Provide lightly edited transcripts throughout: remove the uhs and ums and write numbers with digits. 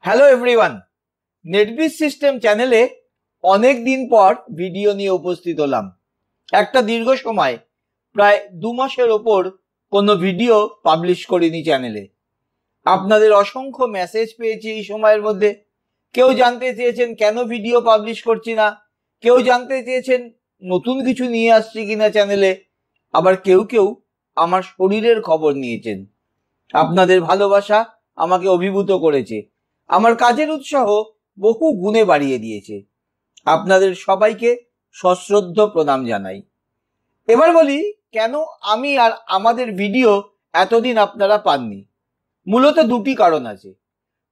Hello everyone, নেটবিজ system চ্যানেলে অনেক দিন পর ভিডিও নিয়ে উপস্থিত হলাম। একটা দীর্ঘ সময় প্রায় 2 মাসের ওপর কোনো ভিডিও পাবলিশ করিনি চ্যানেলে। আপনাদের অসংখ্য মেসেজ পেয়েছি এই সময়ের মধ্যে। কেউ জানতে চেয়েছেন কেন ভিডিও পাবলিশ করছি না, কেউ জানতে চেয়েছেন নতুন কিছু নিয়ে আসছি কিনা চ্যানেলে, আবার কেউ কেউ আমার শরীরের খবর নিয়েছেন। আপনাদের ভালোবাসা আমাকে অভিভূত করেছে, আমার কাজের উৎসাহ বহু গুণে বাড়িয়ে দিয়েছে। আপনাদের সবাইকে সশ্রদ্ধ প্রণাম জানাই। এবার বলি কেন আমি আর আমাদের ভিডিও এতদিন আপনারা পাননি। মূলত দুটি কারণ আছে।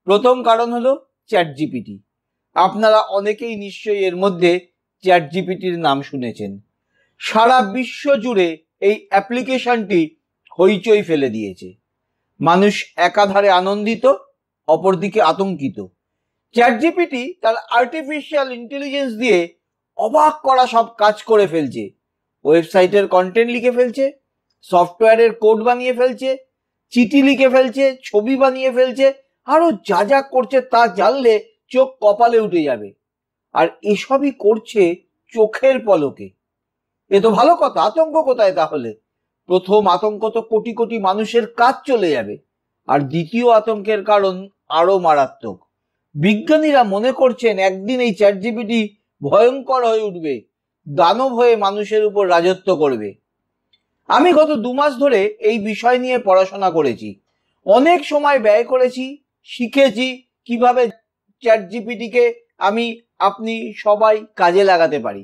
প্রথম কারণ হলো চ্যাটজিপিটি। আপনারা অনেকেই নিশ্চয়ই এর মধ্যে চ্যাটজিপিটির নাম শুনেছেন। সারা বিশ্ব জুড়ে এই অ্যাপ্লিকেশনটি হইচই ফেলে দিয়েছে। মানুষ একাধারে আনন্দিত, অপরদিকে আতঙ্কিত। চ্যাটজিপিটি তার আর্টিফিশিয়াল ইন্টেলিজেন্স দিয়ে অবাক করা সব কাজ করে ফেলছে। ওয়েবসাইটের কন্টেন্ট লিখে ফেলছে, সফটওয়্যারের কোড বানিয়ে ফেলছে, চিঠি লিখে ফেলছে, ছবি বানিয়ে ফেলছে, আরো যা যা করছে তা জানলে চোখ কপালে উঠে যাবে। আর এসবই করছে চোখের পলকে। এ তো ভালো কথা, আতঙ্ক কোথায় তাহলে? প্রথম আতঙ্ক তো কোটি কোটি মানুষের কাজ চলে যাবে। আর দ্বিতীয় আতঙ্কের কারণ আরো মারাত্মক। বিজ্ঞানীরা মনে করছেন একদিন এই চ্যাটজিপিটি ভয়ঙ্কর হয়ে উঠবে, দানব হয়ে মানুষের উপর রাজত্ব করবে। আমি গত 2 মাস ধরে এই বিষয় নিয়ে পড়াশোনা করেছি, অনেক সময় ব্যয় করেছি, শিখেছি কিভাবে চ্যাটজিপিটিকে আপনি সবাই কাজে লাগাতে পারি।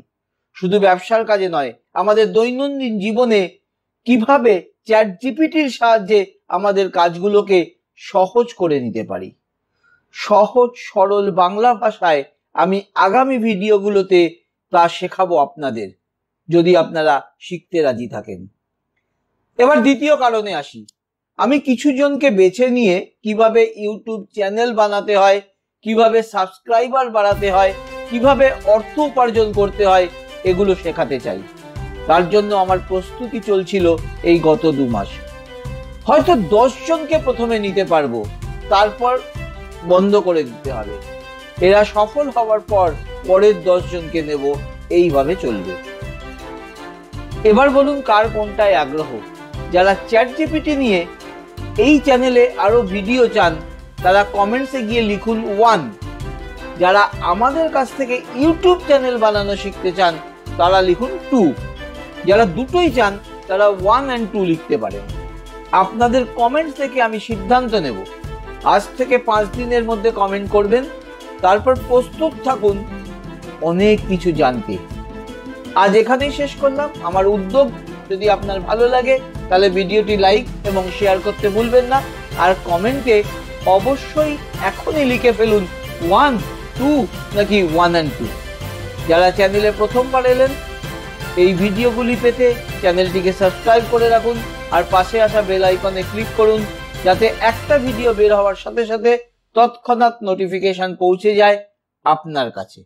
শুধু ব্যবসার কাজে নয়, আমাদের দৈনন্দিন জীবনে কিভাবে চ্যাটজিপিটির সাহায্যে আমাদের কাজগুলোকে সহজ করে নিতে পারি। সহজ সরল বাংলা ভাষায় আমি আগামী ভিডিওগুলোতে তা শেখাবো আপনাদের, যদি আপনারা শিখতে রাজি থাকেন। এবার দ্বিতীয় কারণে আসি। আমি কিছু জনকে বেছে নিয়ে কিভাবে ইউটিউব চ্যানেল বানাতে হয়, কিভাবে সাবস্ক্রাইবার বাড়াতে হয়, কিভাবে অর্থ উপার্জন করতে হয়, এগুলো শেখাতে চাই। তার জন্য আমার প্রস্তুতি চলছিল এই গত 2 মাস। হয়তো 10 জনকে প্রথমে নিতে পারবো, তারপর বন্ধ করে দিতে হবে। এরা সফল হওয়ার পর পরের 10 জনকে নেব, এইভাবে চলবে। এবার বলুন কার কোনটায় আগ্রহ। যারা চ্যাটজিপিটি নিয়ে এই চ্যানেলে আরো ভিডিও চান তারা কমেন্টসে গিয়ে লিখুন 1। যারা আমাদের কাছ থেকে ইউটিউব চ্যানেল বানানো শিখতে চান তারা লিখুন 2। যারা দুটোই চান তারা 1 and 2 লিখতে পারেন। আপনাদের কমেন্টস থেকে আমি সিদ্ধান্ত নেব। আজ থেকে 5 দিনের মধ্যে কমেন্ট করবেন, তারপর প্রস্তুত থাকুন অনেক কিছু জানতে। আজ এখানেই শেষ করলাম আমার উদ্যোগ। যদি আপনার ভালো লাগে তাহলে ভিডিওটি লাইক এবং শেয়ার করতে ভুলবেন না। আর কমেন্টে অবশ্যই এখনই লিখে ফেলুন 1, 2 নাকি 1 and 2। যারা চ্যানেলে প্রথমবার এলেন, এই ভিডিওগুলি পেতে চ্যানেলটিকে সাবস্ক্রাইব করে রাখুন আর পাশে আসা বেল আইকনে ক্লিক করুন, যাতে একটা ভিডিও বের হওয়ার সাথে সাথে তৎক্ষণাৎ নোটিফিকেশন পৌঁছে যায় আপনার কাছে।